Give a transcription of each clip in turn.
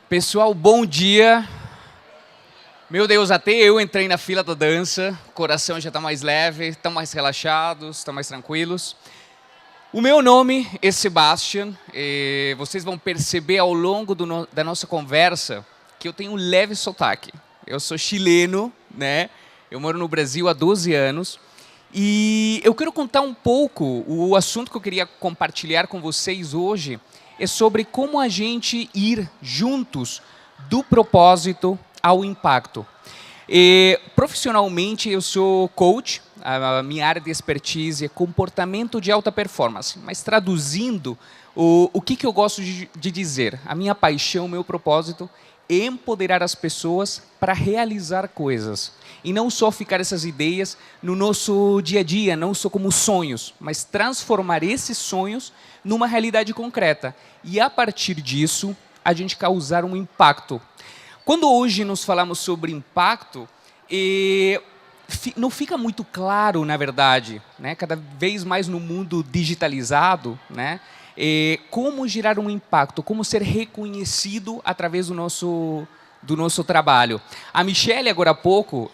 Pessoal, bom dia. Meu Deus, até eu entrei na fila da dança, o coração já está mais leve, estão mais relaxados, estão mais tranquilos. O meu nome é Sebastian, e vocês vão perceber ao longo da nossa conversa que eu tenho um leve sotaque. Eu sou chileno, né? Eu moro no Brasil há 12 anos. E eu quero contar um pouco, o assunto que eu queria compartilhar com vocês hoje é sobre como a gente ir juntos do propósito ao impacto. Profissionalmente, eu sou coach, a minha área de expertise é comportamento de alta performance, mas traduzindo, o que eu gosto de dizer? A minha paixão, o meu propósito é empoderar as pessoas para realizar coisas. E não só ficar essas ideias no nosso dia a dia, não só como sonhos, mas transformar esses sonhos numa realidade concreta. E a partir disso, a gente causar um impacto. Quando hoje nos falamos sobre impacto, não fica muito claro, na verdade, né, cada vez mais no mundo digitalizado, né, como gerar um impacto, como ser reconhecido através do nosso trabalho. A Michelle, agora há pouco,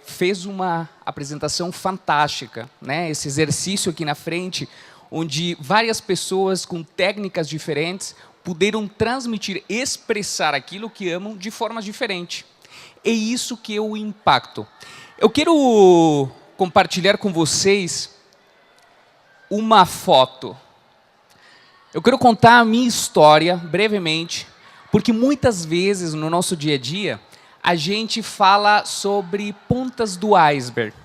fez uma apresentação fantástica, né? Esse exercício aqui na frente, onde várias pessoas com técnicas diferentes puderam transmitir, expressar aquilo que amam de formas diferentes. É isso que é o impacto. Eu quero compartilhar com vocês uma foto. Eu quero contar a minha história, brevemente, porque muitas vezes no nosso dia a dia, a gente fala sobre pontas do iceberg.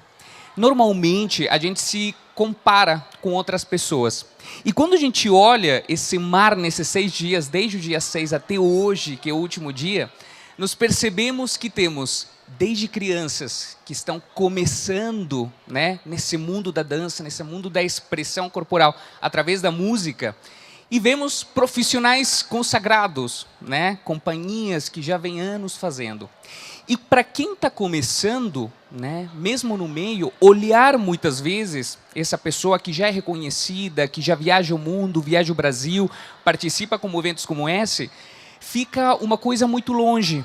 Normalmente, a gente se compara com outras pessoas. E quando a gente olha esse mar nesses 6 dias, desde o dia 6 até hoje, que é o último dia, nós percebemos que temos, desde crianças que estão começando, né, nesse mundo da dança, nesse mundo da expressão corporal, através da música, e vemos profissionais consagrados, né, companhias que já vêm anos fazendo. E para quem está começando, né, mesmo no meio, olhar muitas vezes essa pessoa que já é reconhecida, que já viaja o mundo, viaja o Brasil, participa com eventos como esse, fica uma coisa muito longe.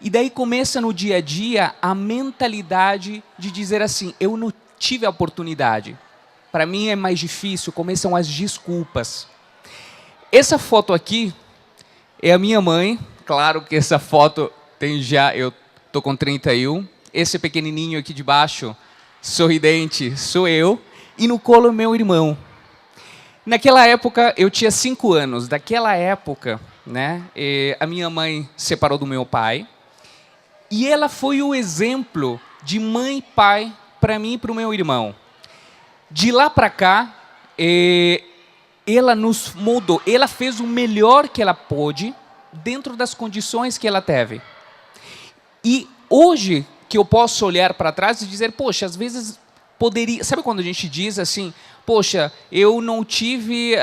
E daí começa no dia a dia a mentalidade de dizer assim, eu não tive a oportunidade, para mim é mais difícil, começam as desculpas. Essa foto aqui é a minha mãe, claro que essa foto tem já, eu estou com 31, esse pequenininho aqui de baixo, sorridente, sou eu, e no colo meu irmão. Naquela época eu tinha 5 anos, daquela época, né, a minha mãe separou do meu pai, e ela foi o exemplo de mãe e pai para mim e para o meu irmão. De lá para cá, ela nos moldou, ela fez o melhor que ela pôde dentro das condições que ela teve. E hoje que eu posso olhar para trás e dizer, poxa, às vezes poderia... Sabe quando a gente diz assim, poxa, eu não tive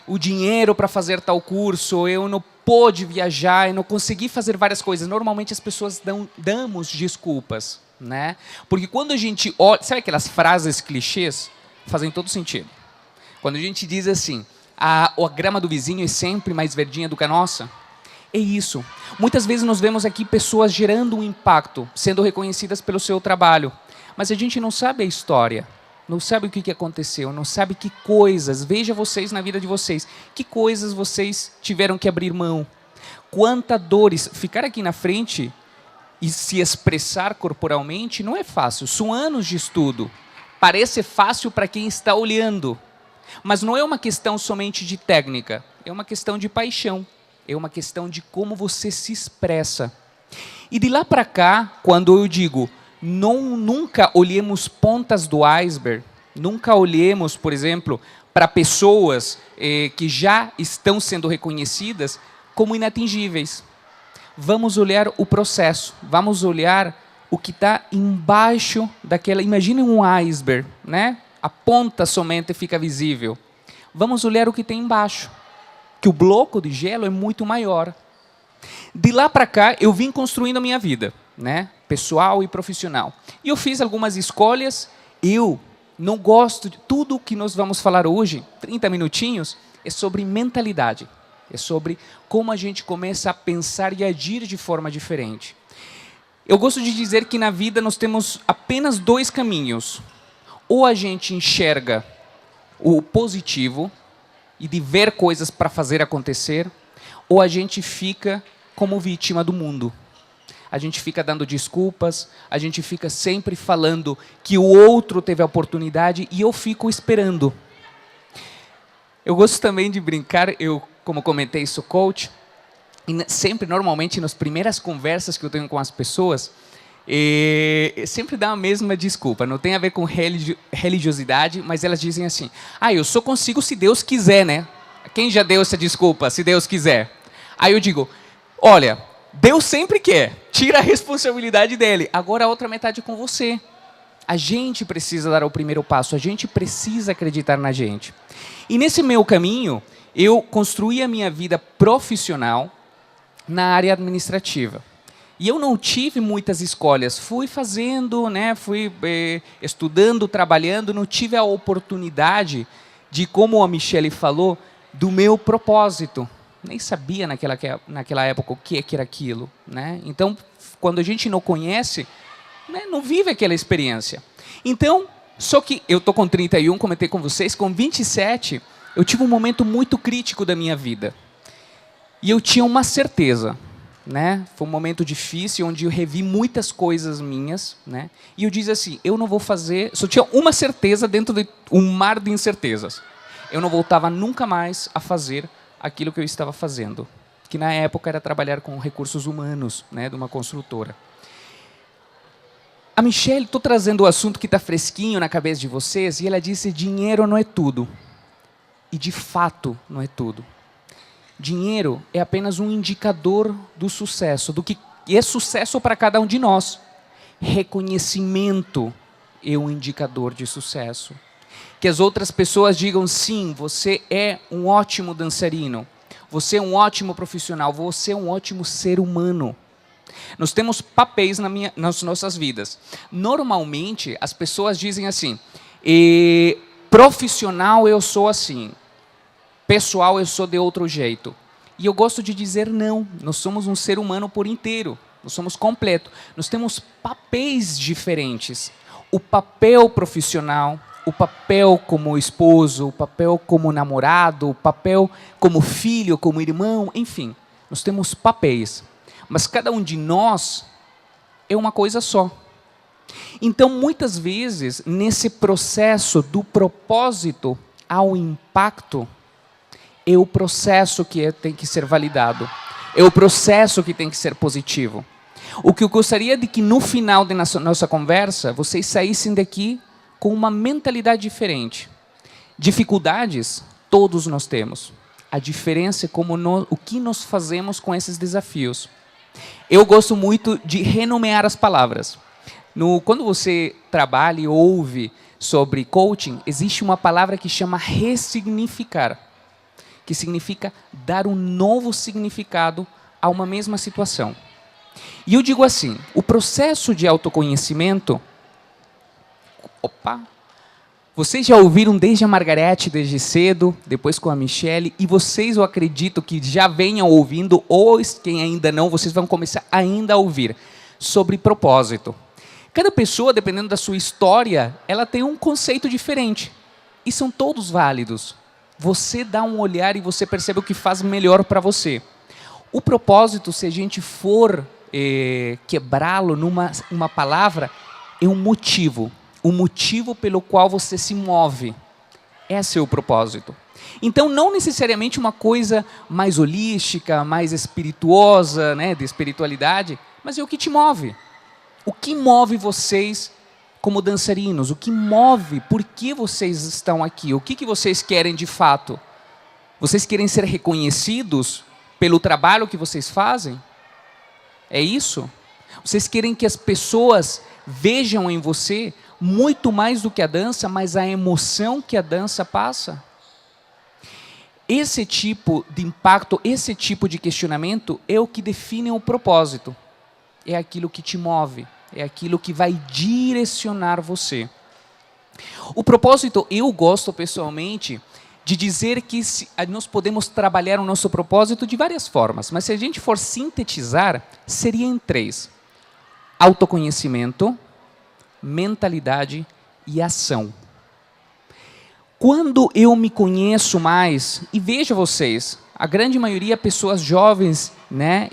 o dinheiro para fazer tal curso, eu não pude viajar, eu não consegui fazer várias coisas. Normalmente as pessoas damos desculpas, né? Porque quando a gente olha... Sabe aquelas frases clichês? Fazem todo sentido. Quando a gente diz assim, a grama do vizinho é sempre mais verdinha do que a nossa, é isso. Muitas vezes nós vemos aqui pessoas gerando um impacto, sendo reconhecidas pelo seu trabalho, mas a gente não sabe a história, não sabe o que aconteceu, não sabe que coisas, veja vocês na vida de vocês, que coisas vocês tiveram que abrir mão, quantas dores, ficar aqui na frente e se expressar corporalmente não é fácil, são anos de estudo, parece fácil para quem está olhando, mas não é uma questão somente de técnica, é uma questão de paixão, é uma questão de como você se expressa. E de lá para cá, quando eu digo, nunca olhemos pontas do iceberg, nunca olhemos, por exemplo, para pessoas que já estão sendo reconhecidas como inatingíveis. Vamos olhar o processo, vamos olhar o que está embaixo daquela... Imagine um iceberg, né? A ponta somente fica visível. Vamos olhar o que tem embaixo, que o bloco de gelo é muito maior. De lá para cá, eu vim construindo a minha vida, né? Pessoal e profissional. E eu fiz algumas escolhas. Eu não gosto de... Tudo que nós vamos falar hoje, 30 minutinhos, é sobre mentalidade. É sobre como a gente começa a pensar e agir de forma diferente. Eu gosto de dizer que na vida nós temos apenas 2 caminhos. Ou a gente enxerga o positivo e de ver coisas para fazer acontecer, ou a gente fica como vítima do mundo. A gente fica dando desculpas, a gente fica sempre falando que o outro teve a oportunidade e eu fico esperando. Eu gosto também de brincar, eu, como comentei, sou coach, e sempre, normalmente, nas primeiras conversas que eu tenho com as pessoas, sempre dá a mesma desculpa, não tem a ver com religiosidade, mas elas dizem assim, eu só consigo se Deus quiser, né? Quem já deu essa desculpa, se Deus quiser? Aí eu digo, olha, Deus sempre quer, tira a responsabilidade dele, agora a outra metade é com você. A gente precisa dar o primeiro passo, a gente precisa acreditar na gente. E nesse meu caminho, eu construí a minha vida profissional na área administrativa. E eu não tive muitas escolhas, fui fazendo, né, fui estudando, trabalhando, não tive a oportunidade de, como a Michelle falou, do meu propósito. Nem sabia naquela época o que era aquilo, né? Então, quando a gente não conhece, né, não vive aquela experiência. Então, só que eu estou com 31, comentei com vocês, com 27, eu tive um momento muito crítico da minha vida. E eu tinha uma certeza, né? Foi um momento difícil, onde eu revi muitas coisas minhas, né? E eu disse assim, eu não vou fazer... Só tinha uma certeza dentro de um mar de incertezas. Eu não voltava nunca mais a fazer aquilo que eu estava fazendo. Que na época era trabalhar com recursos humanos, né? De uma construtora. A Michelle, estou trazendo o assunto que está fresquinho na cabeça de vocês, e ela disse, dinheiro não é tudo. E de fato não é tudo. Dinheiro é apenas um indicador do sucesso, do que é sucesso para cada um de nós. Reconhecimento é um indicador de sucesso. Que as outras pessoas digam, sim, você é um ótimo dançarino, você é um ótimo profissional, você é um ótimo ser humano. Nós temos papéis nas nossas vidas. Normalmente, as pessoas dizem assim, profissional eu sou assim, pessoal eu sou de outro jeito. E eu gosto de dizer não, nós somos um ser humano por inteiro, nós somos completo. Nós temos papéis diferentes. O papel profissional, o papel como esposo, o papel como namorado, o papel como filho, como irmão, enfim. Nós temos papéis. Mas cada um de nós é uma coisa só. Então, muitas vezes, nesse processo do propósito ao impacto, é o processo que tem que ser validado. É o processo que tem que ser positivo. O que eu gostaria de que no final da nossa conversa, vocês saíssem daqui com uma mentalidade diferente. Dificuldades, todos nós temos. A diferença é o que nós fazemos com esses desafios. Eu gosto muito de renomear as palavras. Quando você trabalha e ouve sobre coaching, existe uma palavra que chama ressignificar, que significa dar um novo significado a uma mesma situação. E eu digo assim, o processo de autoconhecimento... Vocês já ouviram desde a Margarete, desde cedo, depois com a Michelle, e vocês, eu acredito que já venham ouvindo, ou quem ainda não, vocês vão começar ainda a ouvir, sobre propósito. Cada pessoa, dependendo da sua história, ela tem um conceito diferente. E são todos válidos. Você dá um olhar e você percebe o que faz melhor para você. O propósito, se a gente for quebrá-lo numa palavra, é um motivo. O motivo pelo qual você se move. Esse é o propósito. Então, não necessariamente uma coisa mais holística, mais espirituosa, né, de espiritualidade, mas é o que te move. O que move vocês como dançarinos? O que move? Por que vocês estão aqui? O que vocês querem de fato? Vocês querem ser reconhecidos pelo trabalho que vocês fazem? É isso? Vocês querem que as pessoas vejam em você muito mais do que a dança, mas a emoção que a dança passa? Esse tipo de impacto, esse tipo de questionamento é o que define o propósito. É aquilo que te move, é aquilo que vai direcionar você. O propósito, eu gosto pessoalmente de dizer que nós podemos trabalhar o nosso propósito de várias formas, mas se a gente for sintetizar, seria em 3. Autoconhecimento, mentalidade e ação. Quando eu me conheço mais, e veja vocês, a grande maioria pessoas jovens, né,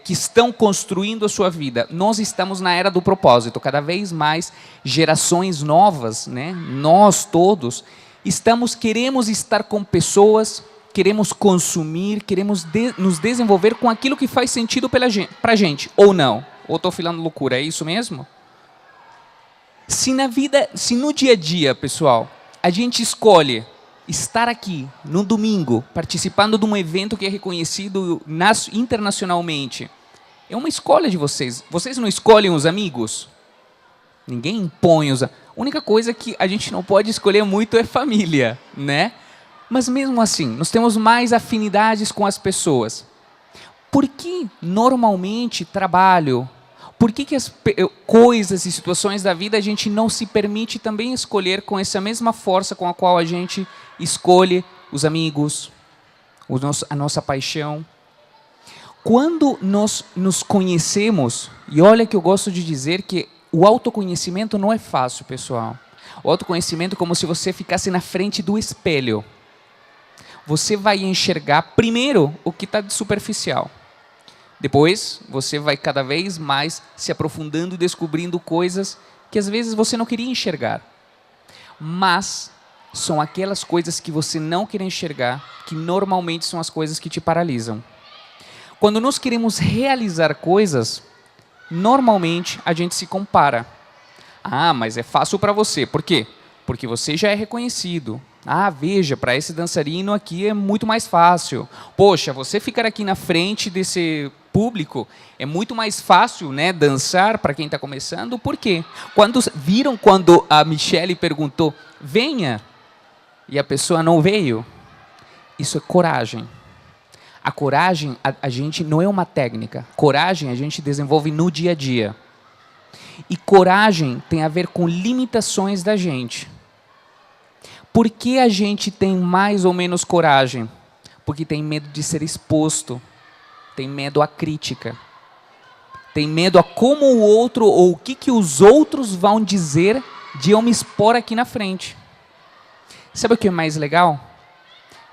que estão construindo a sua vida, nós estamos na era do propósito, cada vez mais gerações novas, né, nós todos, queremos estar com pessoas, queremos consumir, queremos nos desenvolver com aquilo que faz sentido para a gente, ou não? Ou estou falando loucura, é isso mesmo? Se no dia a dia, pessoal, a gente escolhe estar aqui, no domingo, participando de um evento que é reconhecido internacionalmente, é uma escolha de vocês. Vocês não escolhem os amigos? Ninguém impõe os amigos. A única coisa que a gente não pode escolher muito é família, né? Mas mesmo assim, nós temos mais afinidades com as pessoas. Por que normalmente trabalho? Por que as coisas e situações da vida a gente não se permite também escolher com essa mesma força com a qual a gente escolhe os amigos, a nossa paixão? Quando nós nos conhecemos, e olha que eu gosto de dizer que o autoconhecimento não é fácil, pessoal. O autoconhecimento é como se você ficasse na frente do espelho. Você vai enxergar primeiro o que está de superficial. Depois, você vai cada vez mais se aprofundando e descobrindo coisas que às vezes você não queria enxergar. Mas são aquelas coisas que você não quer enxergar, que normalmente são as coisas que te paralisam. Quando nós queremos realizar coisas, normalmente a gente se compara. Ah, mas é fácil para você. Por quê? Porque você já é reconhecido. Ah, veja, para esse dançarino aqui é muito mais fácil. Poxa, você ficar aqui na frente desse público é muito mais fácil, né, dançar para quem está começando. Por quê? Viram quando a Michelle perguntou, venha, e a pessoa não veio? Isso é coragem. A coragem, a gente não é uma técnica. Coragem a gente desenvolve no dia a dia. E coragem tem a ver com limitações da gente. Por que a gente tem mais ou menos coragem? Porque tem medo de ser exposto. Tem medo à crítica. Tem medo a como o outro, ou o que os outros vão dizer de eu me expor aqui na frente. Sabe o que é mais legal?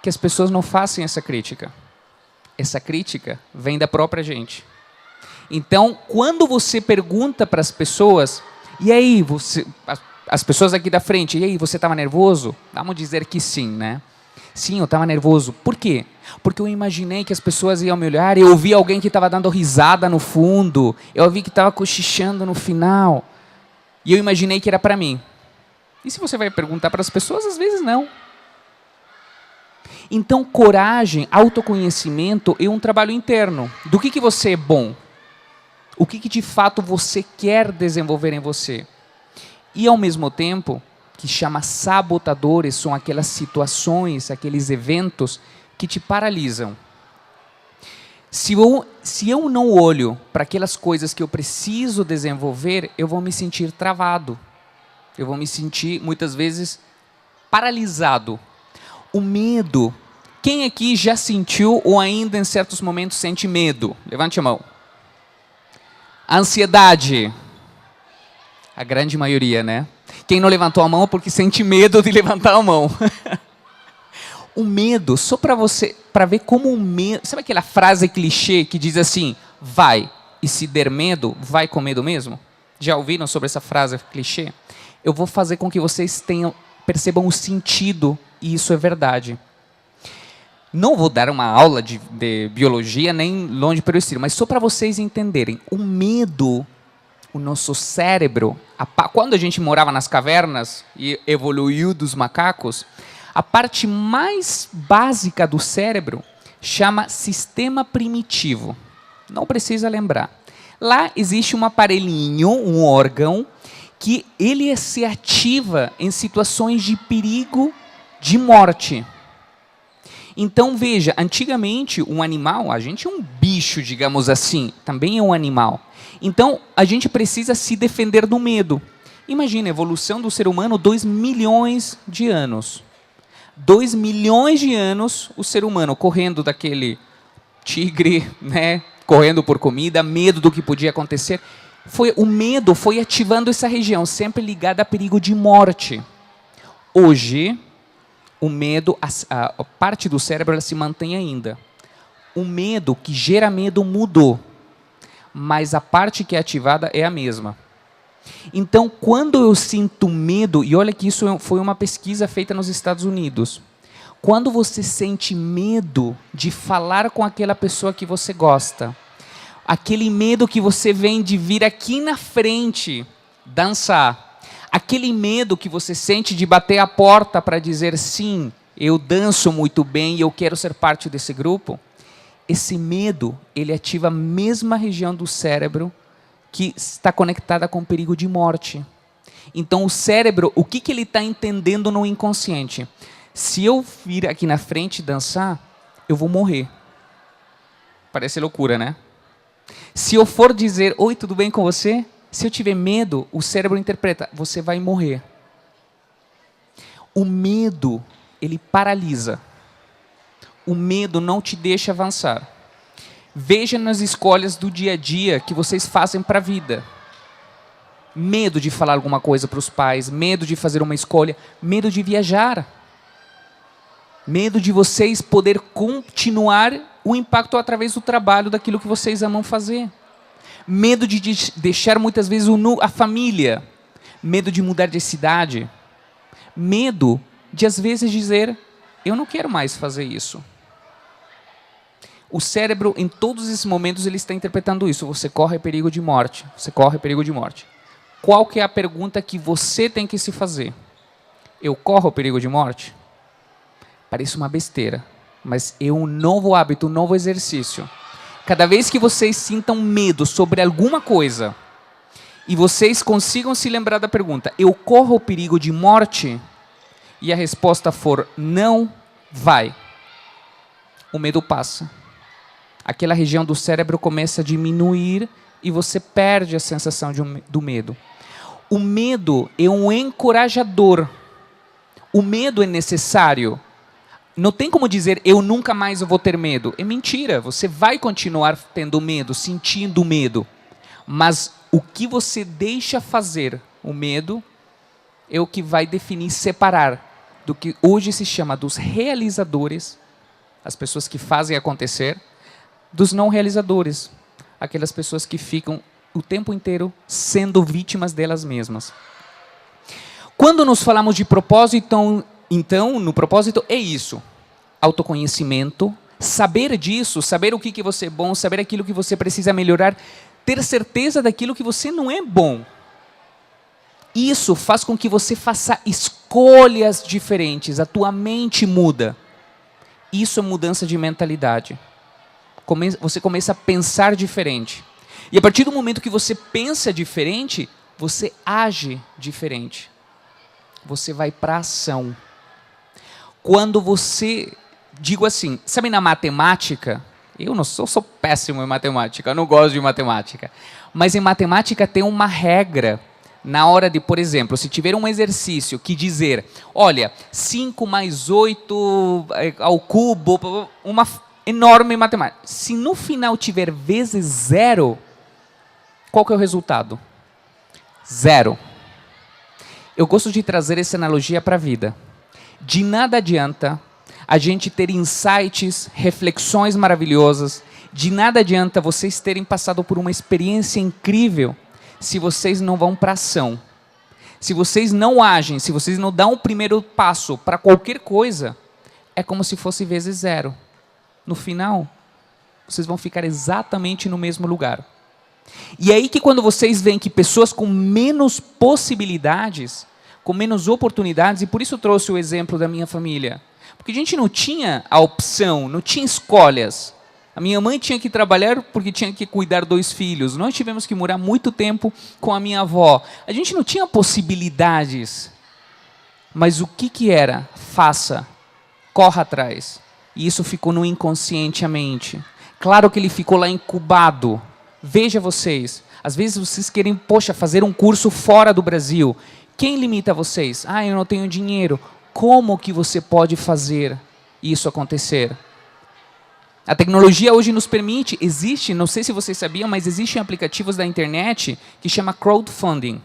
Que as pessoas não façam essa crítica. Essa crítica vem da própria gente. Então, quando você pergunta para as pessoas, e aí, as pessoas aqui da frente, e aí, você estava nervoso? Vamos dizer que sim, né? Sim, eu estava nervoso. Por quê? Porque eu imaginei que as pessoas iam me olhar, eu ouvi alguém que estava dando risada no fundo, eu ouvi que estava cochichando no final, e eu imaginei que era para mim. E se você vai perguntar para as pessoas, às vezes não. Então, coragem, autoconhecimento é um trabalho interno. Do que você é bom? O que de fato você quer desenvolver em você? E, ao mesmo tempo, que chama sabotadores, são aquelas situações, aqueles eventos que te paralisam. Se eu não olho para aquelas coisas que eu preciso desenvolver, eu vou me sentir travado. Eu vou me sentir, muitas vezes, paralisado. O medo. Quem aqui já sentiu ou ainda em certos momentos sente medo? Levante a mão. A ansiedade. A grande maioria, né? Quem não levantou a mão é porque sente medo de levantar a mão. O medo, só para ver como o medo... Sabe aquela frase clichê que diz assim, vai, e se der medo, vai com medo mesmo? Já ouviram sobre essa frase clichê? Eu vou fazer com que vocês percebam o sentido, e isso é verdade. Não vou dar uma aula de biologia, nem longe pelo estilo, mas só para vocês entenderem. O medo, o nosso cérebro, quando a gente morava nas cavernas e evoluiu dos macacos, a parte mais básica do cérebro chama sistema primitivo. Não precisa lembrar. Lá existe um aparelhinho, um órgão, que ele se ativa em situações de perigo, de morte. Então, veja, antigamente um animal, a gente é um bicho, digamos assim, também é um animal. Então, a gente precisa se defender do medo. Imagina, a evolução do ser humano, 2 milhões de anos. 2 milhões de anos, o ser humano correndo daquele tigre, né, correndo por comida, medo do que podia acontecer. O medo foi ativando essa região, sempre ligada a perigo de morte. Hoje, o medo, a parte do cérebro ela se mantém ainda. O medo que gera medo mudou, mas a parte que é ativada é a mesma. Então, quando eu sinto medo, e olha que isso foi uma pesquisa feita nos Estados Unidos, quando você sente medo de falar com aquela pessoa que você gosta, aquele medo que você vem de vir aqui na frente dançar, aquele medo que você sente de bater a porta para dizer sim, eu danço muito bem e eu quero ser parte desse grupo, esse medo, ele ativa a mesma região do cérebro que está conectada com o perigo de morte. Então o cérebro, o que ele está entendendo no inconsciente? Se eu vir aqui na frente dançar, eu vou morrer. Parece loucura, né? Se eu for dizer, oi, tudo bem com você? Se eu tiver medo, o cérebro interpreta, você vai morrer. O medo, ele paralisa. O medo não te deixa avançar. Veja nas escolhas do dia a dia que vocês fazem para a vida. Medo de falar alguma coisa para os pais, medo de fazer uma escolha, medo de viajar. Medo de vocês poder continuar o impacto através do trabalho, daquilo que vocês amam fazer. Medo de deixar muitas vezes a família. Medo de mudar de cidade. Medo de às vezes dizer, eu não quero mais fazer isso. O cérebro, em todos esses momentos, ele está interpretando isso. Você corre perigo de morte. Você corre perigo de morte. Qual que é a pergunta que você tem que se fazer? Eu corro perigo de morte? Parece uma besteira, mas é um novo hábito, um novo exercício. Cada vez que vocês sintam medo sobre alguma coisa e vocês consigam se lembrar da pergunta, eu corro perigo de morte? E a resposta for não, vai. O medo passa. Aquela região do cérebro começa a diminuir e você perde a sensação do medo. O medo é um encorajador. O medo é necessário. Não tem como dizer, eu nunca mais vou ter medo. É mentira, você vai continuar tendo medo, sentindo medo. Mas o que você deixa fazer o medo é o que vai definir, separar do que hoje se chama dos realizadores, as pessoas que fazem acontecer, dos não realizadores, aquelas pessoas que ficam o tempo inteiro sendo vítimas delas mesmas. Quando nos falamos de propósito, então, no propósito é isso, autoconhecimento, saber disso, saber o que você é bom, saber aquilo que você precisa melhorar, ter certeza daquilo que você não é bom. Isso faz com que você faça escolhas diferentes, a tua mente muda. Isso é mudança de mentalidade. Você começa a pensar diferente. E a partir do momento que você pensa diferente, você age diferente. Você vai para a ação. Quando você, digo assim, sabe na matemática, eu não sou péssimo em matemática, eu não gosto de matemática, mas em matemática tem uma regra, na hora de, por exemplo, se tiver um exercício que dizer, olha, 5 mais 8 ao cubo, uma enorme matemática, se no final tiver vezes 0, qual que é o resultado? 0. Eu gosto de trazer essa analogia para a vida. De nada adianta a gente ter insights, reflexões maravilhosas, de nada adianta vocês terem passado por uma experiência incrível se vocês não vão para a ação. Se vocês não agem, se vocês não dão o primeiro passo para qualquer coisa, é como se fosse vezes 0. No final, vocês vão ficar exatamente no mesmo lugar. E é aí que quando vocês veem que pessoas com menos possibilidades, com menos oportunidades, e por isso trouxe o exemplo da minha família, porque a gente não tinha a opção, não tinha escolhas. A minha mãe tinha que trabalhar porque tinha que cuidar 2 filhos. Nós tivemos que morar muito tempo com a minha avó. A gente não tinha possibilidades. Mas o que era? Faça. Corra atrás. E isso ficou no inconsciente a mente. Claro que ele ficou lá incubado. Veja vocês. Às vezes vocês querem, poxa, fazer um curso fora do Brasil. Quem limita vocês? Ah, eu não tenho dinheiro. como que você pode fazer isso acontecer? A tecnologia hoje nos permite, existe, não sei se vocês sabiam, mas existem aplicativos da internet que chama crowdfunding.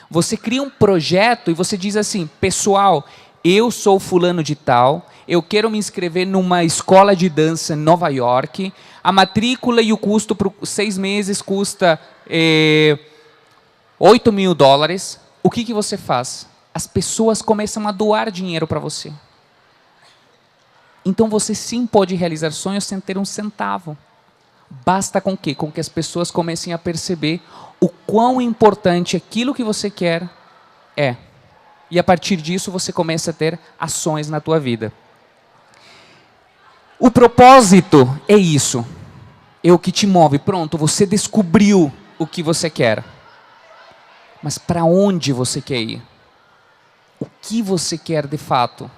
Você cria um projeto e você diz assim, pessoal, eu sou fulano de tal, eu quero me inscrever numa escola de dança em Nova York, a matrícula e o custo por 6 meses custa $8.000. O que você faz? As pessoas começam a doar dinheiro para você. Então você sim pode realizar sonhos sem ter um centavo. Basta com quê? Com que as pessoas comecem a perceber o quão importante aquilo que você quer é. E a partir disso você começa a ter ações na tua vida. O propósito é isso. É o que te move. Pronto, você descobriu o que você quer. Mas para onde você quer ir? O que você quer de fato?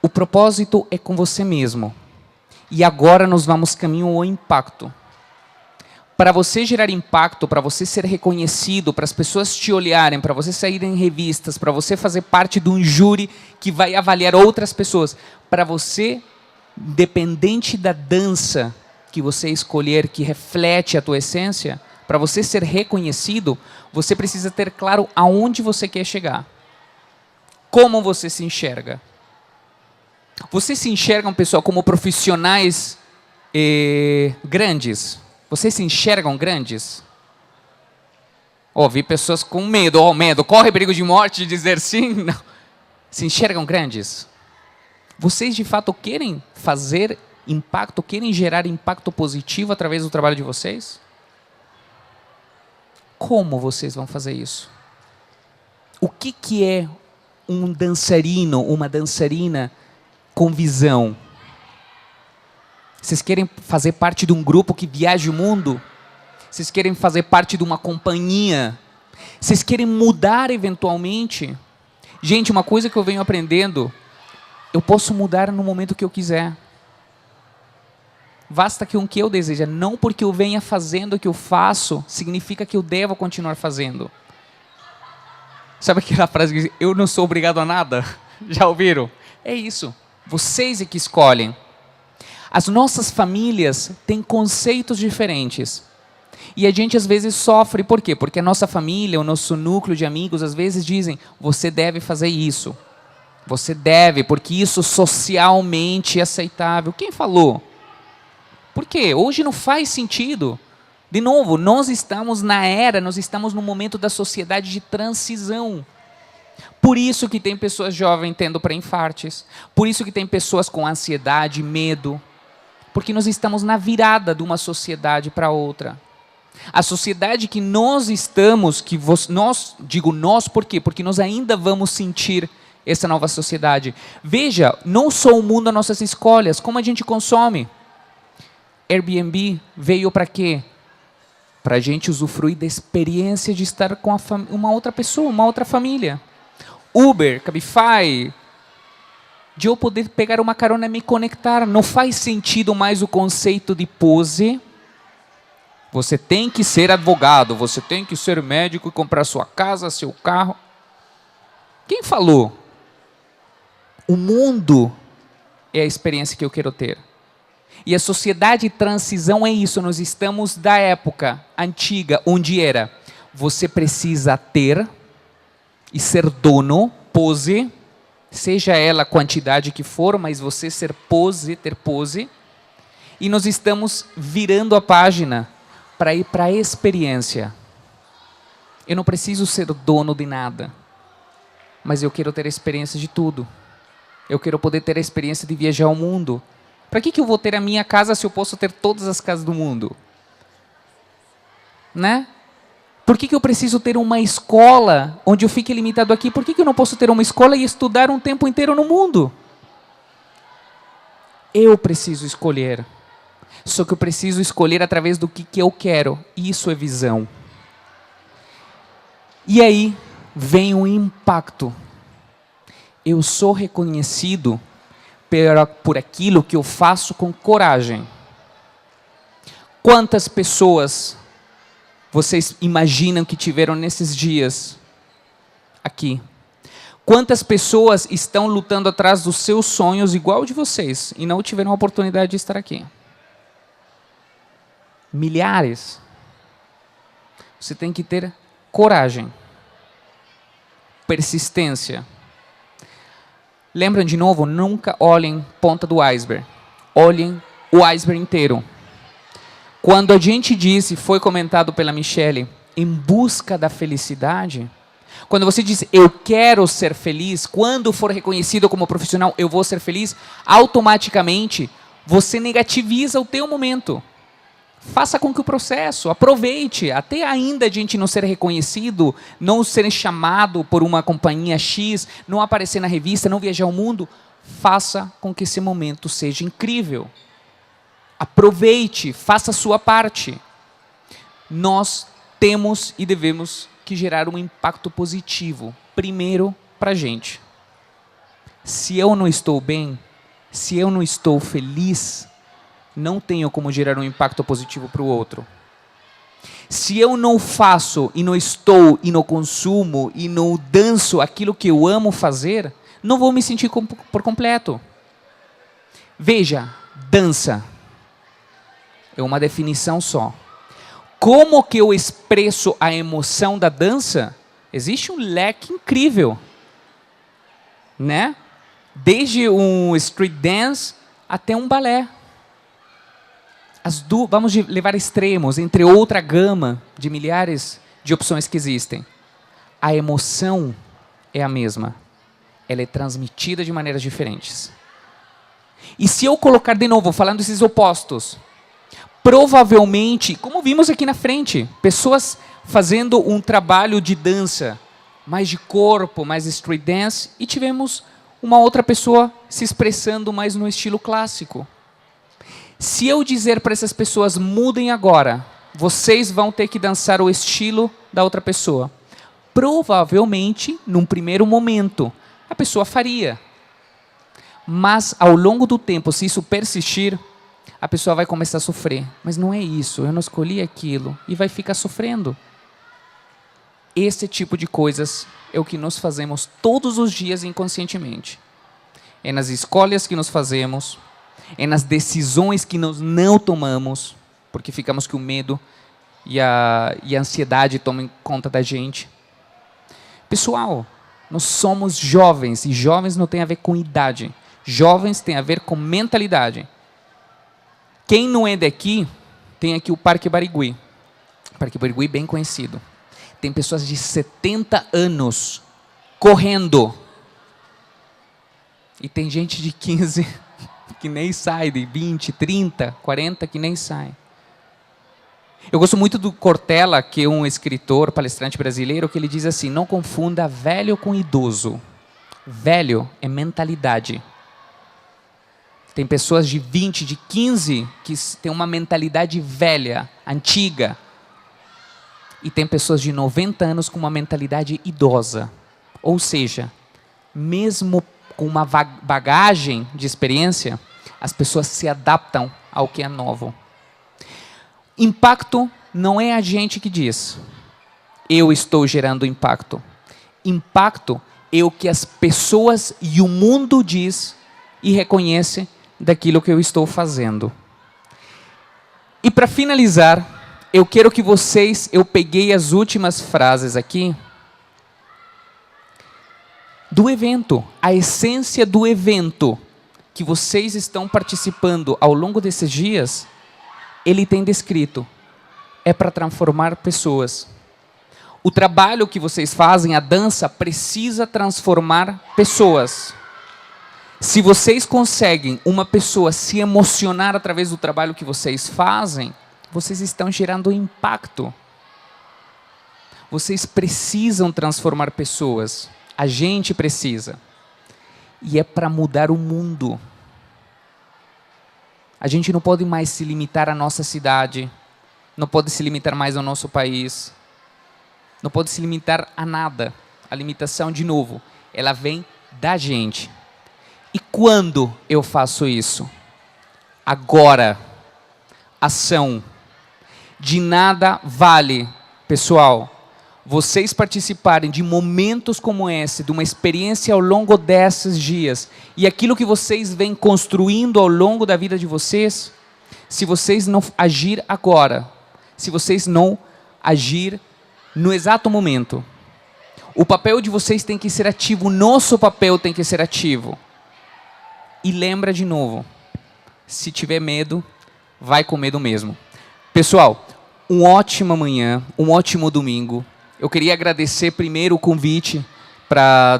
O propósito é com você mesmo. E agora nós vamos caminho ao impacto. Para você gerar impacto, para você ser reconhecido, para as pessoas te olharem, para você sair em revistas, para você fazer parte de um júri que vai avaliar outras pessoas, para você, dependente da dança que você escolher, que reflete a tua essência, para você ser reconhecido, você precisa ter claro aonde você quer chegar. Como você se enxerga. Vocês se enxergam, pessoal, como profissionais grandes? Vocês se enxergam grandes? Vi pessoas com medo. Medo, corre perigo de morte de dizer sim? Não. Se enxergam grandes? Vocês, de fato, querem fazer impacto, querem gerar impacto positivo através do trabalho de vocês? Como vocês vão fazer isso? O que é um dançarino, uma dançarina com visão? Vocês querem fazer parte de um grupo que viaja o mundo? Vocês querem fazer parte de uma companhia? Vocês querem mudar eventualmente? Gente, uma coisa que eu venho aprendendo, eu posso mudar no momento que eu quiser. Basta que o que eu desejo, não porque eu venha fazendo o que eu faço, significa que eu devo continuar fazendo. Sabe aquela frase que diz, eu não sou obrigado a nada? Já ouviram? É isso. Vocês é que escolhem. As nossas famílias têm conceitos diferentes. E a gente às vezes sofre, por quê? Porque a nossa família, o nosso núcleo de amigos, às vezes dizem, você deve fazer isso. Você deve, porque isso socialmente é aceitável. Quem falou? Por quê? Hoje não faz sentido. De novo, nós estamos na era, nós estamos no momento da sociedade de transição. Por isso que tem pessoas jovens tendo pré-infartes. Por isso que tem pessoas com ansiedade, medo. Porque nós estamos na virada de uma sociedade para outra. A sociedade que nós estamos, digo nós por quê? Porque nós ainda vamos sentir essa nova sociedade. Veja, não só o mundo, as nossas escolhas, como a gente consome. Airbnb veio para quê? Para a gente usufruir da experiência de estar com uma outra pessoa, uma outra família. Uber, Cabify, de eu poder pegar uma carona e me conectar. Não faz sentido mais o conceito de pose. Você tem que ser advogado, você tem que ser médico e comprar sua casa, seu carro. Quem falou? O mundo é a experiência que eu quero ter. E a sociedade de transição é isso. Nós estamos da época antiga, onde era você precisa ter e ser dono, pose, seja ela a quantidade que for, mas você ser pose, ter pose. E nós estamos virando a página para ir para a experiência. Eu não preciso ser dono de nada, mas eu quero ter a experiência de tudo. Eu quero poder ter a experiência de viajar ao mundo. Para que eu vou ter a minha casa se eu posso ter todas as casas do mundo? Né? Por que eu preciso ter uma escola onde eu fique limitado aqui? Por que eu não posso ter uma escola e estudar um tempo inteiro no mundo? Eu preciso escolher. Só que eu preciso escolher através do que eu quero. Isso é visão. E aí vem o impacto. Eu sou reconhecido por aquilo que eu faço com coragem. Quantas pessoas vocês imaginam que tiveram nesses dias aqui? Quantas pessoas estão lutando atrás dos seus sonhos igual de vocês e não tiveram a oportunidade de estar aqui? Milhares. Você tem que ter coragem, persistência. Lembram de novo, nunca olhem ponta do iceberg. Olhem o iceberg inteiro. Quando a gente diz, e foi comentado pela Michelle, em busca da felicidade, quando você diz, eu quero ser feliz, quando for reconhecido como profissional, eu vou ser feliz, automaticamente você negativiza o teu momento. Faça com que o processo, aproveite, até ainda a gente não ser reconhecido, não ser chamado por uma companhia X, não aparecer na revista, não viajar ao mundo, faça com que esse momento seja incrível. Aproveite, faça a sua parte. Nós temos e devemos que gerar um impacto positivo, primeiro para a gente. Se eu não estou bem, se eu não estou feliz, não tenho como gerar um impacto positivo para o outro. Se eu não faço e não estou e não consumo e não danço aquilo que eu amo fazer, não vou me sentir por completo. Veja, dança é uma definição só. Como que eu expresso a emoção da dança? Existe um leque incrível, né? Desde um street dance até um balé. Vamos levar extremos, entre outra gama de milhares de opções que existem. A emoção é a mesma. Ela é transmitida de maneiras diferentes. E se eu colocar de novo, falando esses opostos, provavelmente, como vimos aqui na frente, pessoas fazendo um trabalho de dança, mais de corpo, mais street dance, e tivemos uma outra pessoa se expressando mais no estilo clássico. Se eu dizer para essas pessoas, mudem agora, vocês vão ter que dançar o estilo da outra pessoa. Provavelmente, num primeiro momento, a pessoa faria. Mas, ao longo do tempo, se isso persistir, a pessoa vai começar a sofrer. Mas não é isso, eu não escolhi aquilo. E vai ficar sofrendo. Esse tipo de coisas é o que nós fazemos todos os dias inconscientemente. É nas escolhas que nós fazemos, é nas decisões que nós não tomamos, porque ficamos com o medo e a ansiedade tomam conta da gente. Pessoal, nós somos jovens, e jovens não tem a ver com idade. Jovens tem a ver com mentalidade. Quem não é daqui, tem aqui o Parque Barigui. Parque Barigui bem conhecido. Tem pessoas de 70 anos correndo. E tem gente de 15 que nem sai, de 20, 30, 40 que nem sai. Eu gosto muito do Cortella, que é um escritor, palestrante brasileiro, que ele diz assim, não confunda velho com idoso. Velho é mentalidade. Tem pessoas de 20, de 15, que têm uma mentalidade velha, antiga. E tem pessoas de 90 anos com uma mentalidade idosa. Ou seja, mesmo com uma bagagem de experiência, as pessoas se adaptam ao que é novo. Impacto não é a gente que diz, eu estou gerando impacto. Impacto é o que as pessoas e o mundo diz e reconhece daquilo que eu estou fazendo. E para finalizar, eu quero que eu peguei as últimas frases aqui do evento, a essência do evento que vocês estão participando ao longo desses dias, ele tem descrito, é para transformar pessoas. O trabalho que vocês fazem, a dança, precisa transformar pessoas. Se vocês conseguem uma pessoa se emocionar através do trabalho que vocês fazem, vocês estão gerando impacto. Vocês precisam transformar pessoas. A gente precisa. E é para mudar o mundo. A gente não pode mais se limitar à nossa cidade. Não pode se limitar mais ao nosso país. Não pode se limitar a nada. A limitação, de novo, ela vem da gente. E quando eu faço isso? Agora. Ação. De nada vale, pessoal, vocês participarem de momentos como esse, de uma experiência ao longo desses dias, e aquilo que vocês vêm construindo ao longo da vida de vocês, se vocês não agir agora, se vocês não agir no exato momento, o papel de vocês tem que ser ativo, o nosso papel tem que ser ativo. E lembra de novo, se tiver medo, vai com medo mesmo. Pessoal, uma ótima manhã, um ótimo domingo. Eu queria agradecer primeiro o convite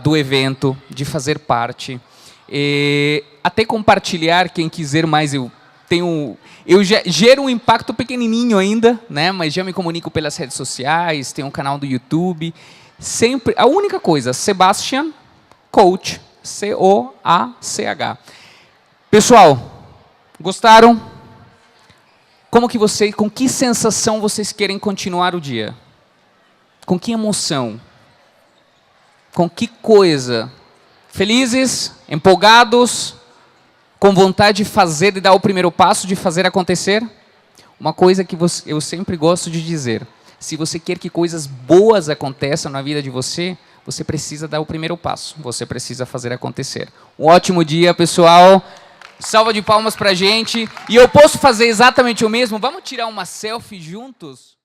do evento, de fazer parte. Até compartilhar, quem quiser mais, eu gero um impacto pequenininho ainda, né? Mas já me comunico pelas redes sociais, tenho um canal do YouTube. Sempre, a única coisa, Sebastian Coach, C-O-A-C-H. Pessoal, gostaram? Com que sensação vocês querem continuar o dia? Com que emoção? Com que coisa? Felizes? Empolgados? Com vontade de fazer, de dar o primeiro passo, de fazer acontecer? Uma coisa que eu sempre gosto de dizer. Se você quer que coisas boas aconteçam na vida de você, você precisa dar o primeiro passo. Você precisa fazer acontecer. Um ótimo dia, pessoal. Salva de palmas pra gente. E eu posso fazer exatamente o mesmo? Vamos tirar uma selfie juntos?